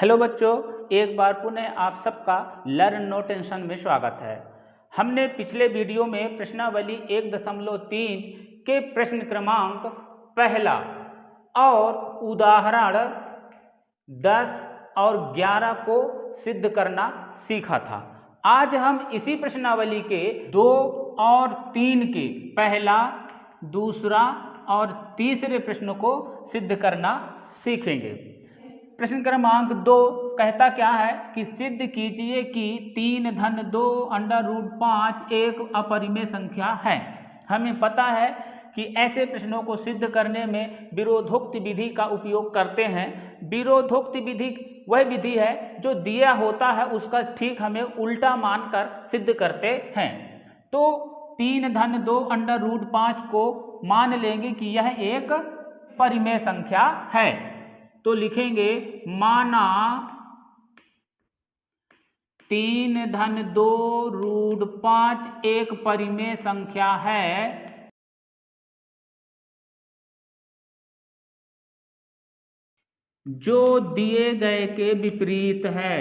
Hello बच्चों, एक बार पुनः आप सबका लर्न नो टेंशन में स्वागत है। हमने पिछले वीडियो में प्रश्नावली 1.3 के प्रश्न क्रमांक पहला और उदाहरण 10 और 11 को सिद्ध करना सीखा था। आज हम इसी प्रश्नावली के 2 और 3 के पहला, दूसरा और तीसरे प्रश्न को सिद्ध करना सीखेंगे। प्रश्न क्रमांक 2 कहता क्या है कि सिद्ध कीजिए कि 3 धन 2 अंडर रूट 5 एक अपरिमेय संख्या है। हमें पता है कि ऐसे प्रश्नों को सिद्ध करने में विरोधोक्त विधि का उपयोग करते हैं। विरोधोक्त विधि वह विधि है जो दिया होता है उसका ठीक हमें उल्टा मानकर सिद्ध करते हैं। तो 3 धन 2 अंडर रूट 5 को मान लेंगे कि यह एक परिमेय संख्या है। तो लिखेंगे माना 3 धन 2 रूट 5 एक परिमेय संख्या है जो दिए गए के विपरीत है।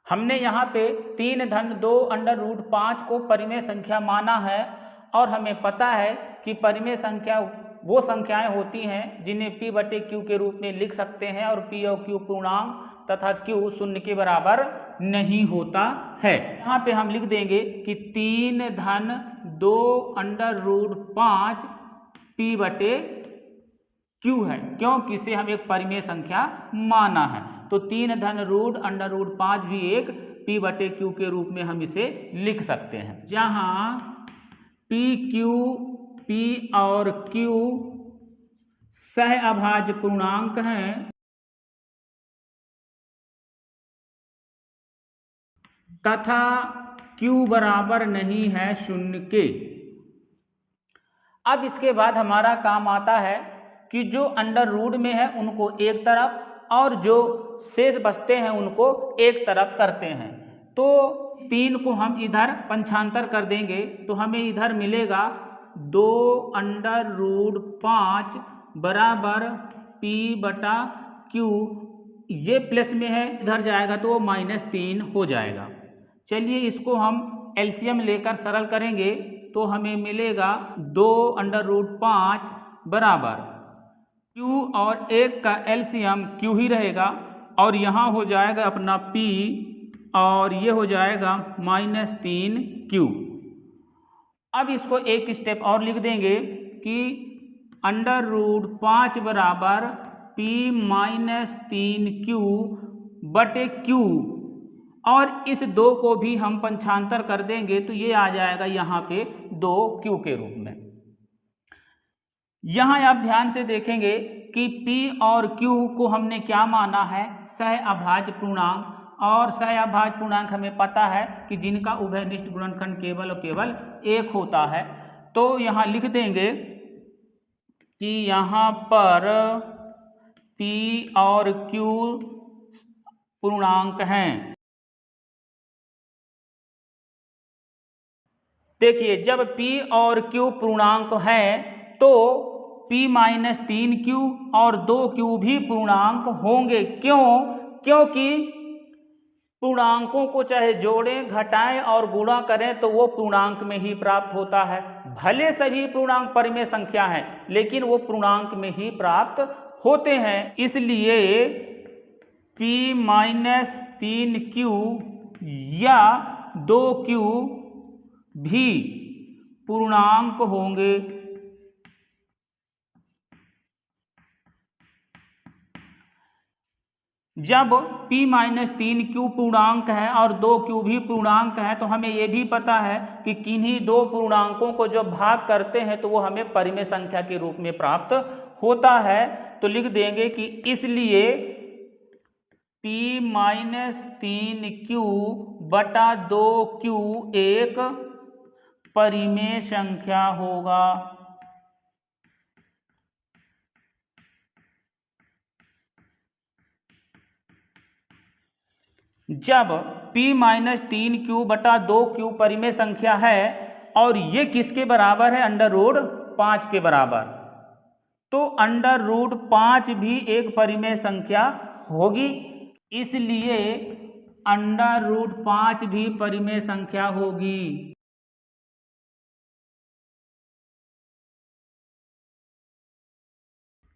हमने यहाँ पे 3 धन 2 अंडर रूट 5 को परिमेय संख्या माना है और हमें पता है कि परिमेय संख्या वो संख्याएं होती हैं जिन्हें p बटे q के रूप में लिख सकते हैं और p और q पूर्णांक तथा q शून्य के बराबर नहीं होता है। यहाँ पे हम लिख देंगे कि 3 धन 2 अंडर रूट 5 p बटे q है, क्योंकि इसे हम एक परिमेय संख्या माना है। तो 3 धन रूट अंडर रूट 5 भी एक p बटे q के रूप में हम इसे लिख सकते हैं, जहाँ p और q सहअभाज्य पूर्णांक हैं तथा q बराबर नहीं है शून्य के। अब इसके बाद हमारा काम आता है कि जो अंडर रूट में है उनको एक तरफ और जो शेष बचते हैं उनको एक तरफ करते हैं। तो 3 को हम इधर पंचांतर कर देंगे तो हमें इधर मिलेगा 2 अंडर रूट 5 बराबर p बटा q। ये प्लस में है, इधर जाएगा तो -3 हो जाएगा। चलिए इसको हम एलसीएम लेकर सरल करेंगे तो हमें मिलेगा 2 अंडर रूट 5 बराबर q और 1 का एलसीएम q ही रहेगा और यहाँ हो जाएगा अपना p और ये हो जाएगा -3q। अब इसको एक स्टेप और लिख देंगे कि अंडर रूट 5 बराबर p -3q बटे q और इस 2 को भी हम पंचांतर कर देंगे तो ये आ जाएगा यहाँ पे 2q के रूप में। यहाँ आप ध्यान से देखेंगे कि p और q को हमने क्या माना है, सहअभाज्य पूर्णांक, और सहअभाज्य पूर्णांक हमें पता है कि जिनका उभयनिष्ठ गुणनखंड केवल और केवल 1 होता है। तो यहाँ लिख देंगे कि यहाँ पर p और q पूर्णांक हैं। देखिए जब p और q पूर्णांक हैं तो p -3q और 2q भी पूर्णांक होंगे। क्यों? क्योंकि पूर्णांकों को चाहे जोड़ें, घटाएं और गुणा करें तो वो पूर्णांक में ही प्राप्त होता है। भले सभी पूर्णांक परिमेय संख्या हैं लेकिन वो पूर्णांक में ही प्राप्त होते हैं। इसलिए p -3q या 2q भी पूर्णांक होंगे। जब p -3q पूर्णांक है और 2q भी पूर्णांक है तो हमें यह भी पता है कि किन्हीं दो पूर्णांकों को जब भाग करते हैं तो वो हमें परिमेय संख्या के रूप में प्राप्त होता है। तो लिख देंगे कि इसलिए p -3q बटा 2q एक परिमेय संख्या होगा। जब p -3q बटा 2q परिमेय संख्या है और ये किसके बराबर है, अंडर रूट 5 के बराबर, तो अंडर रूट 5 भी एक परिमेय संख्या होगी, इसलिए अंडर रूट 5 भी परिमेय संख्या होगी।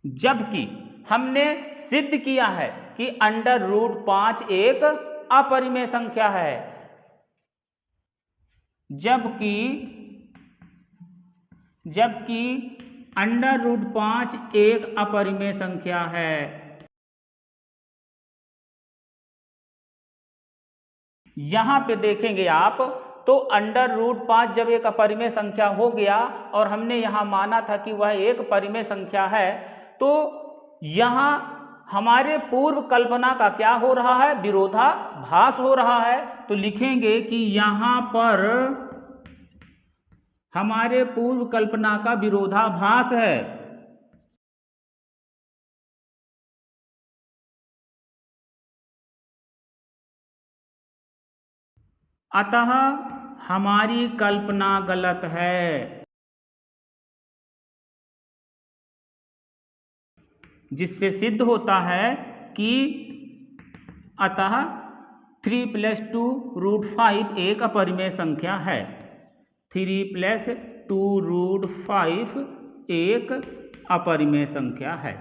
जबकि हमने सिद्ध किया है कि अंडर रूट 5 एक अपरिमेय संख्या है, जबकि अंडर रूट 5 एक अपरिमेय संख्या है। यहां पे देखेंगे आप तो अंडर रूट 5 जब एक अपरिमेय संख्या हो गया और हमने यहां माना था कि वह एक परिमेय संख्या है, तो यहां हमारे पूर्व कल्पना का क्या हो रहा है, विरोधाभास हो रहा है। तो लिखेंगे कि यहां पर हमारे पूर्व कल्पना का विरोधाभास है। अतः हमारी कल्पना गलत है, जिससे सिद्ध होता है कि अतः 3 + 2 √5 एक अपरिमेय संख्या है। 3 + 2 √5 एक अपरिमेय संख्या है।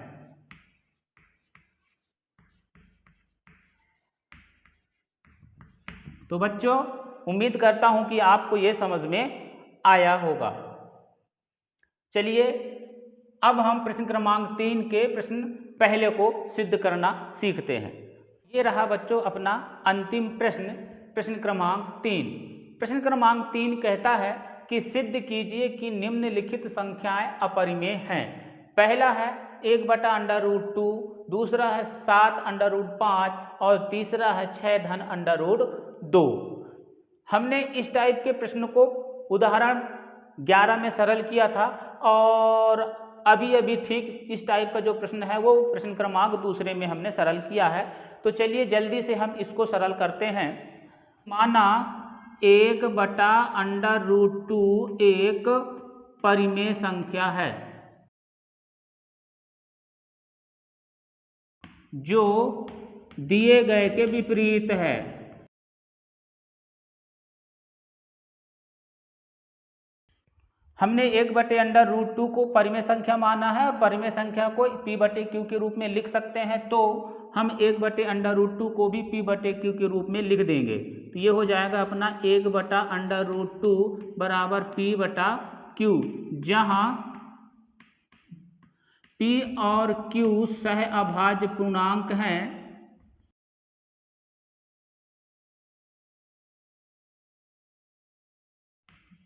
तो बच्चों, उम्मीद करता हूं कि आपको यह समझ में आया होगा। चलिए अब हम प्रश्न क्रमांक 3 के प्रश्न पहले को सिद्ध करना सीखते हैं। ये रहा बच्चों अपना अंतिम प्रश्न, प्रश्न क्रमांक 3। प्रश्न क्रमांक 3 कहता है कि सिद्ध कीजिए कि निम्नलिखित संख्याएं अपरिमेय हैं। पहला है 1/√2, दूसरा है 7/5 और तीसरा है 6√2। हमने इस टाइप के प्रश्न को उदाहरण 11 में सरल किया था और अभी ठीक इस टाइप का जो प्रश्न है वो प्रश्न क्रमांक 2 में हमने सरल किया है। तो चलिए जल्दी से हम इसको सरल करते हैं। माना 1/√2 एक परिमेय संख्या है जो दिए गए के विपरीत है। हमने 1/√2 को परिमेय संख्या माना है और परिमेय संख्या को p/q के रूप में लिख सकते हैं, तो हम 1/√2 को भी p/q के रूप में लिख देंगे। तो ये हो जाएगा अपना 1/√2 बराबर p/q, जहां p और q सहअभाज्य पूर्णांक हैं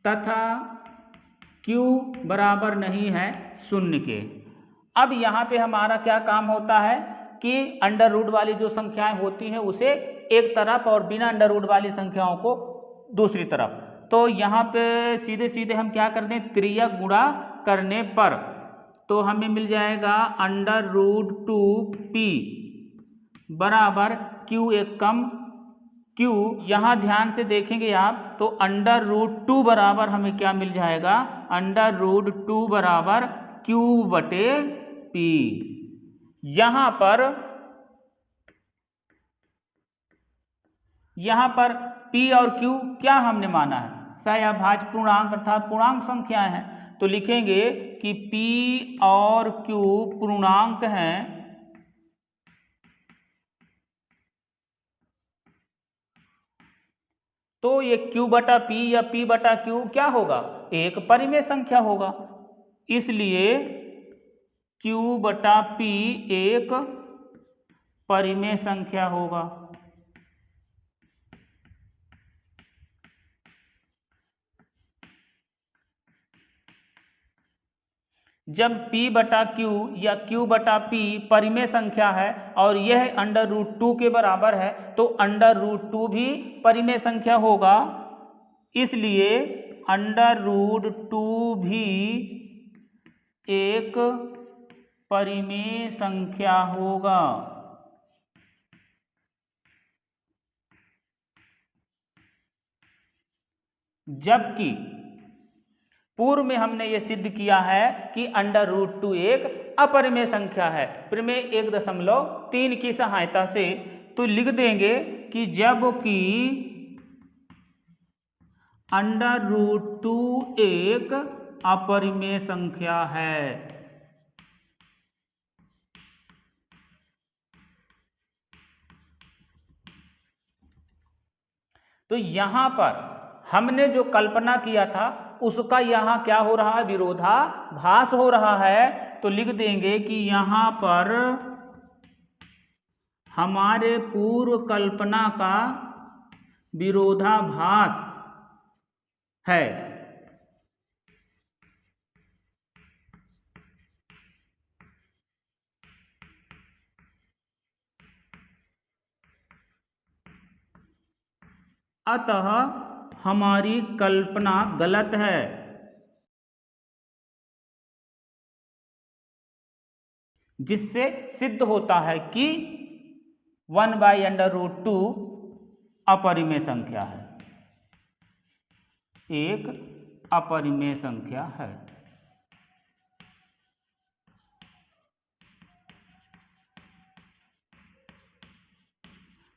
तथा q बराबर नहीं है 0 के। अब यहाँ पे हमारा क्या काम होता है कि अंडर रूट वाली जो संख्याएं होती हैं उसे एक तरफ और बिना अंडर रूट वाली संख्याओं को दूसरी तरफ। तो यहाँ पे सीधे सीधे हम क्या कर दें, त्रियक गुणा करने पर तो हमें मिल जाएगा √2p बराबर q एक कम q। यहाँ ध्यान से देखेंगे आप तो √2 बराबर हमें क्या मिल जाएगा, √2 बराबर q/p। यहाँ पर p और q क्या हमने माना है, सहअभाज्य पूर्णांक अर्थात पूर्णांक संख्याएं हैं। तो लिखेंगे कि p और q पूर्णांक हैं तो ये q/p या p/q क्या होगा, एक परिमेय संख्या होगा। इसलिए q/p एक परिमेय संख्या होगा। जब p/q या q/p परिमेय संख्या है और यह √2 के बराबर है तो √2 भी परिमेय संख्या होगा। इसलिए √2 भी एक परिमेय संख्या होगा। जबकि पूर्व में हमने ये सिद्ध किया है कि √2 एक अपरिमेय संख्या है, प्रमेय 1.3 की सहायता से। तो लिख देंगे कि जबकि √2 एक अपरिमेय संख्या है। तो यहां पर हमने जो कल्पना किया था उसका यहां क्या हो रहा है, विरोधाभास हो रहा है। तो लिख देंगे कि यहां पर हमारे पूर्व कल्पना का विरोधाभास है। अतः हमारी कल्पना गलत है। जिससे सिद्ध होता है कि 1/√2 अपरिमेय संख्या है, एक अपरिमेय संख्या है।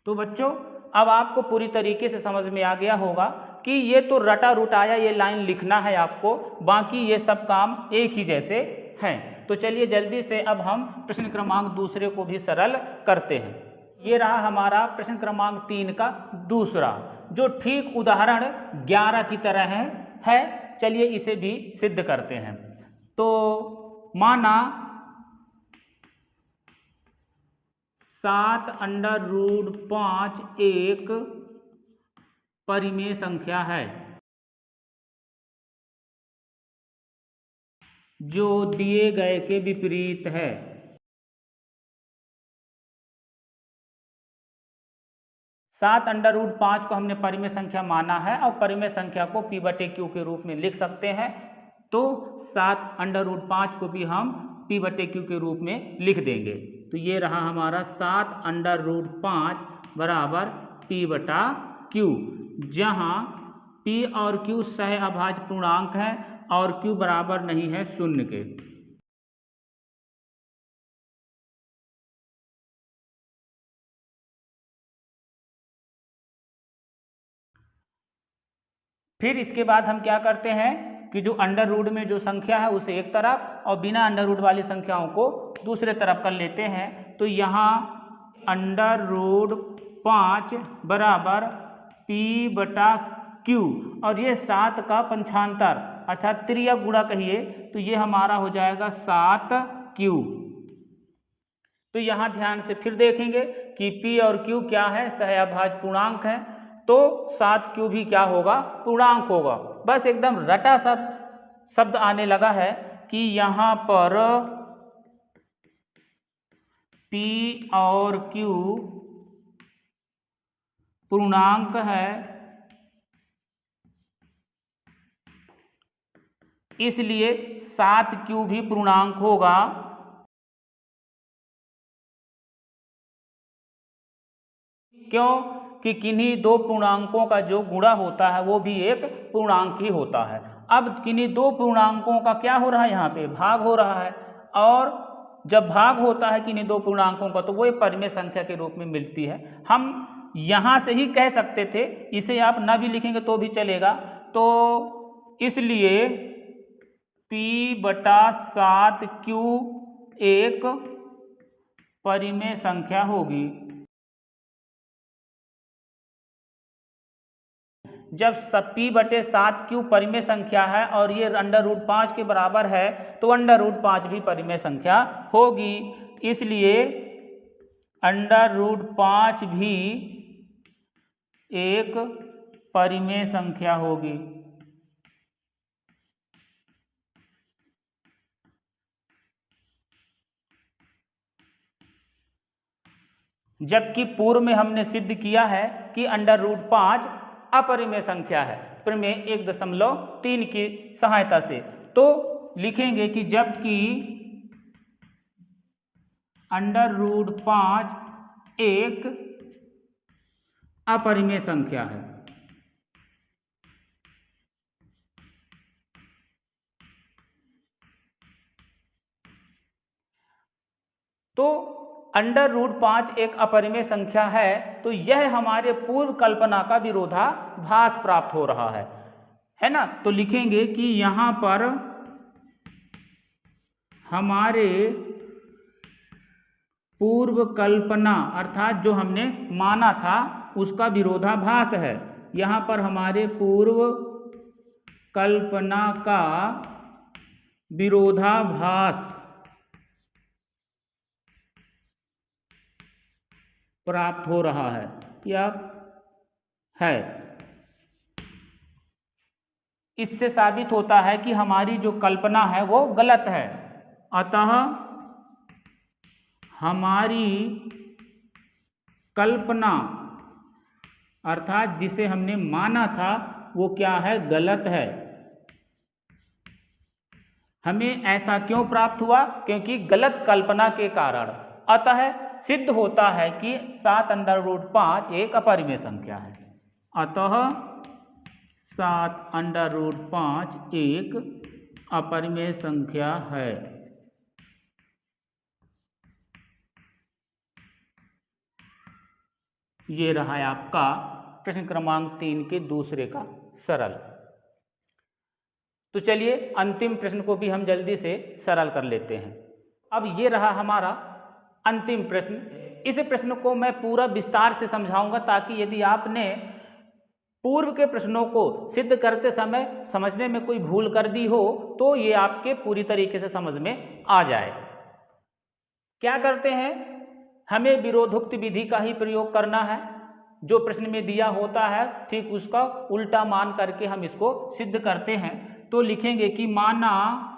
तो बच्चों अब आपको पूरी तरीके से समझ में आ गया होगा कि ये तो रटा रुटाया ये लाइन लिखना है आपको, बाकी ये सब काम एक ही जैसे हैं। तो चलिए जल्दी से अब हम प्रश्न क्रमांक दूसरे को भी सरल करते हैं। ये रहा हमारा प्रश्न क्रमांक 3 का दूसरा, जो ठीक उदाहरण 11 की तरह है। चलिए इसे भी सिद्ध करते हैं। तो माना 7√5 एक परिमेय संख्या है जो दिए गए के विपरीत है। (7√5 को हमने परिमेय संख्या माना है और परिमेय संख्या को P/Q के रूप में लिख सकते हैं। तो 7√5 को भी हम P/Q के रूप में लिख देंगे। तो ये रहा हमारा 7√5 बराबर P/Q, जहाँ P और Q सह अभाज्य पूर्णांक है और Q बराबर नहीं है 0 के। फिर इसके बाद हम क्या करते हैं कि जो अंडर रूट में जो संख्या है उसे एक तरफ और बिना अंडर रूट वाली संख्याओं को दूसरे तरफ कर लेते हैं। तो यहाँ √5 बराबर P/Q और ये 7 का पंचांतर अर्थात त्रियक गुणा कहिए, तो ये हमारा हो जाएगा 7Q। तो यहाँ ध्यान से फिर देखेंगे कि P और Q क्या है, सहअभाज्य पूर्णांक है। तो 7Q भी क्या होगा, पूर्णांक होगा। बस एकदम रटा शब्द आने लगा है कि यहाँ पर P और Q पूर्णांक है, इसलिए 7Q भी पूर्णांक होगा। क्यों कि किन्हीं दो पूर्णांकों का जो गुणा होता है वो भी एक पूर्णांक ही होता है। अब किन्हीं दो पूर्णांकों का क्या हो रहा है, यहाँ पे भाग हो रहा है, और जब भाग होता है किन्हीं दो पूर्णांकों का तो वो एक परिमेय संख्या के रूप में मिलती है। हम यहाँ से ही कह सकते थे, इसे आप ना भी लिखेंगे तो भी चलेगा। तो इसलिए P/7Q एक परिमेय संख्या होगी। जब P/7Q परिमेय संख्या है और ये √5 के बराबर है तो √5 भी परिमेय संख्या होगी। इसलिए √5 भी एक परिमेय संख्या होगी। जबकि पूर्व में हमने सिद्ध किया है कि √5 अपरिमेय संख्या है, प्रमेय 1.3 की सहायता से। तो लिखेंगे कि जबकि √5 एक अपरिमेय संख्या है, तो √5 एक अपरिमेय संख्या है, तो यह हमारे पूर्व कल्पना का विरोधाभास प्राप्त हो रहा है ना। तो लिखेंगे कि यहां पर हमारे पूर्व कल्पना अर्थात जो हमने माना था उसका विरोधाभास है। यहां पर हमारे पूर्व कल्पना का विरोधाभास प्राप्त हो रहा है या है। इससे साबित होता है कि हमारी जो कल्पना है वो गलत है। अतः हमारी कल्पना अर्थात जिसे हमने माना था वो क्या है, गलत है। हमें ऐसा क्यों प्राप्त हुआ, क्योंकि गलत कल्पना के कारण। अतः सिद्ध होता है कि 7√5 एक अपरिमेय संख्या है। अतः 7√5 एक अपरिमेय संख्या है। ये रहा है आपका प्रश्न क्रमांक 3 के दूसरे का सरल। तो चलिए अंतिम प्रश्न को भी हम जल्दी से सरल कर लेते हैं। अब ये रहा हमारा अंतिम प्रश्न। इस प्रश्न को मैं पूरा विस्तार से समझाऊंगा ताकि यदि आपने पूर्व के प्रश्नों को सिद्ध करते समय समझने में कोई भूल कर दी हो तो ये आपके पूरी तरीके से समझ में आ जाए। क्या करते हैं, हमें विरोधोक्त विधि का ही प्रयोग करना है। जो प्रश्न में दिया होता है ठीक उसका उल्टा मान करके हम इसको सिद्ध करते हैं। तो लिखेंगे कि माना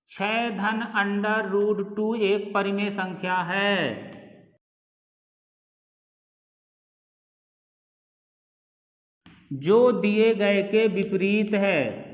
6√2 एक परिमेय संख्या है। जो दिए गए के विपरीत है।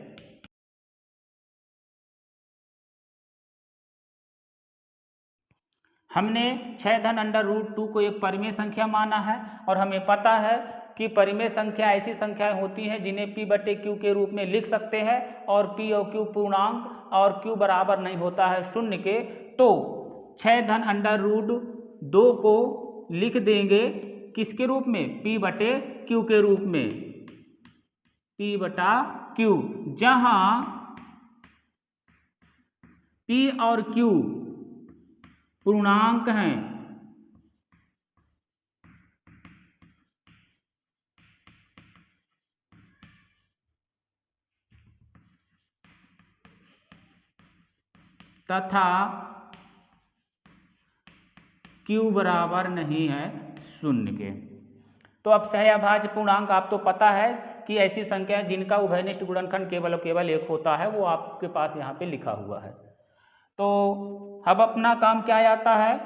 हमने 6√2 को एक परिमेय संख्या माना है और हमें पता है कि परिमेय संख्या ऐसी संख्याएं होती हैं जिन्हें P/Q के रूप में लिख सकते हैं और P और Q पूर्णांक और Q बराबर नहीं होता है 0 के। तो 6√2 को लिख देंगे किसके रूप में, P/Q के रूप में, P/Q, जहां P और Q पूर्णांक हैं। तथा Q बराबर नहीं है 0 के। तो अब सहअभाज्य पूर्णांक आप तो पता है कि ऐसी संख्या जिनका उभयनिष्ठ गुणनखंड केवल और केवल एक होता है, वो आपके पास यहाँ पे लिखा हुआ है। तो अब अपना काम क्या आता है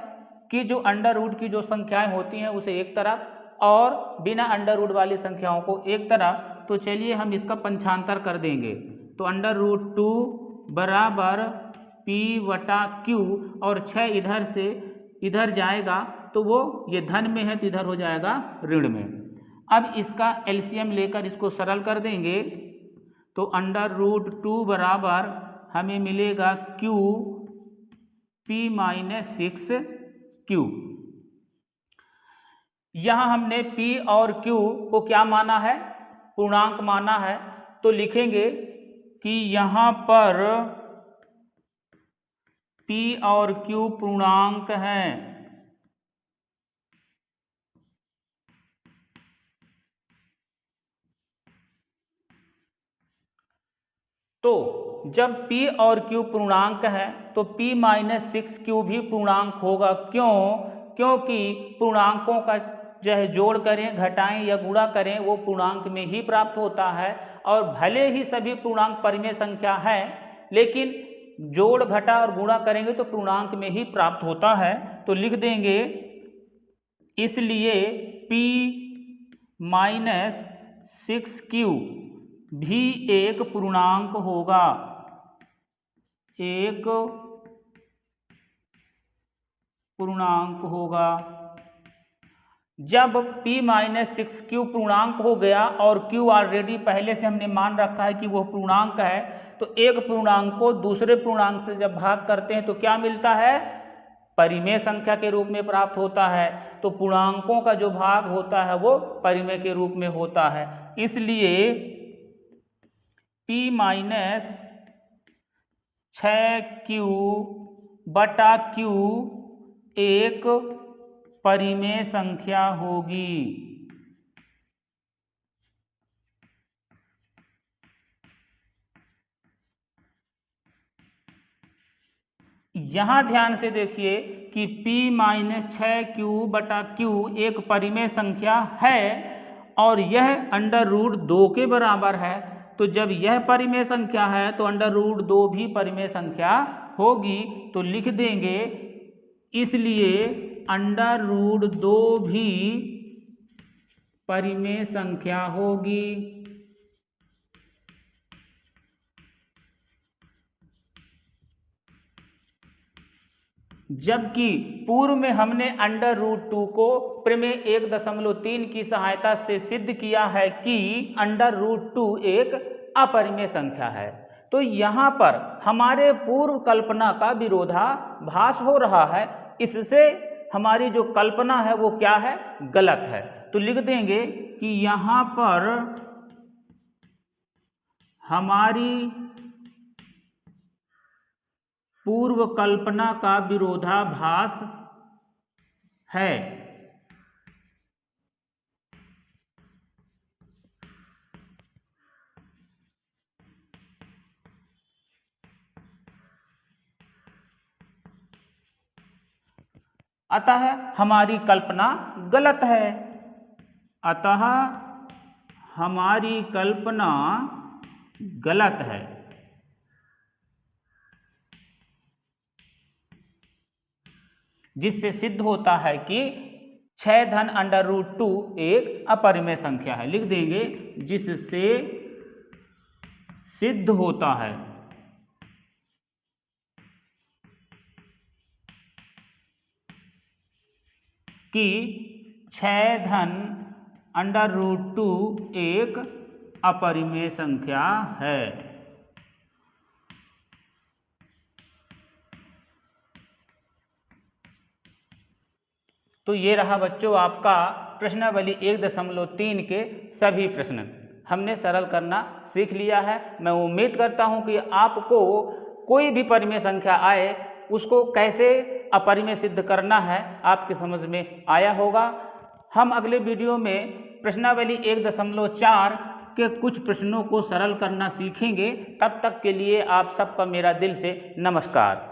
कि जो अंडर रूट की जो संख्याएं होती हैं उसे एक तरफ और बिना अंडर रूट वाली संख्याओं को एक तरफ। तो चलिए हम इसका पंचांतर कर देंगे। तो √2 बराबर P/Q और 6 इधर से इधर जाएगा तो वो ये धन में है तो इधर हो जाएगा ऋण में। अब इसका एलसीएम लेकर इसको सरल कर देंगे तो √2 बराबर हमें मिलेगा Q P-6Q। यहां हमने P और Q को क्या माना है, पूर्णांक माना है। तो लिखेंगे कि यहां पर P और Q पूर्णांक हैं। तो जब P और Q पूर्णांक है तो P-6Q भी पूर्णांक होगा। क्यों? क्योंकि पूर्णांकों का चाहे जोड़ करें, घटाएं या गुणा करें वो पूर्णांक में ही प्राप्त होता है। और भले ही सभी पूर्णांक परिमेय संख्या है लेकिन जोड़ घटा और गुणा करेंगे तो पूर्णांक में ही प्राप्त होता है। तो लिख देंगे इसलिए P-6Q भी एक पूर्णांक होगा, एक पूर्णांक होगा। जब p-6q पूर्णांक हो गया और q ऑलरेडी पहले से हमने मान रखा है कि वो पूर्णांक है, तो एक पूर्णांक को दूसरे पूर्णांक से जब भाग करते हैं तो क्या मिलता है? परिमेय संख्या के रूप में प्राप्त होता है। तो पूर्णांकों का जो भाग होता है वो परिमेय के रूप में होता है। इसलिए p-6q बटा q एक परिमेय संख्या होगी। यहां ध्यान से देखिए कि p-6q बटा q एक परिमेय संख्या है और यह √2 के बराबर है। तो जब यह परिमेय संख्या है तो √2 भी परिमेय संख्या होगी। तो लिख देंगे इसलिए √2 भी परिमेय संख्या होगी। जबकि पूर्व में हमने √2 को प्रमेय 1.3 की सहायता से सिद्ध किया है कि √2 एक अपरिमेय संख्या है। तो यहाँ पर हमारे पूर्व कल्पना का विरोधाभास हो रहा है। इससे हमारी जो कल्पना है वो क्या है? गलत है। तो लिख देंगे कि यहाँ पर हमारी पूर्व कल्पना का विरोधाभास है। अतः हमारी कल्पना गलत है। अतः हमारी कल्पना गलत है। जिससे सिद्ध होता है कि 6 धन √2 एक अपरिमेय संख्या है। लिख देंगे जिससे सिद्ध होता है कि 6 धन √2 एक अपरिमेय संख्या है। तो ये रहा बच्चों आपका प्रश्नावली 1.3 के सभी प्रश्न। हमने सरल करना सीख लिया है। मैं उम्मीद करता हूँ कि आपको कोई भी परिमेय संख्या आए उसको कैसे अपरिमेय सिद्ध करना है आपकी समझ में आया होगा। हम अगले वीडियो में प्रश्नावली 1.4 के कुछ प्रश्नों को सरल करना सीखेंगे। तब तक के लिए आप सबका मेरा दिल से नमस्कार।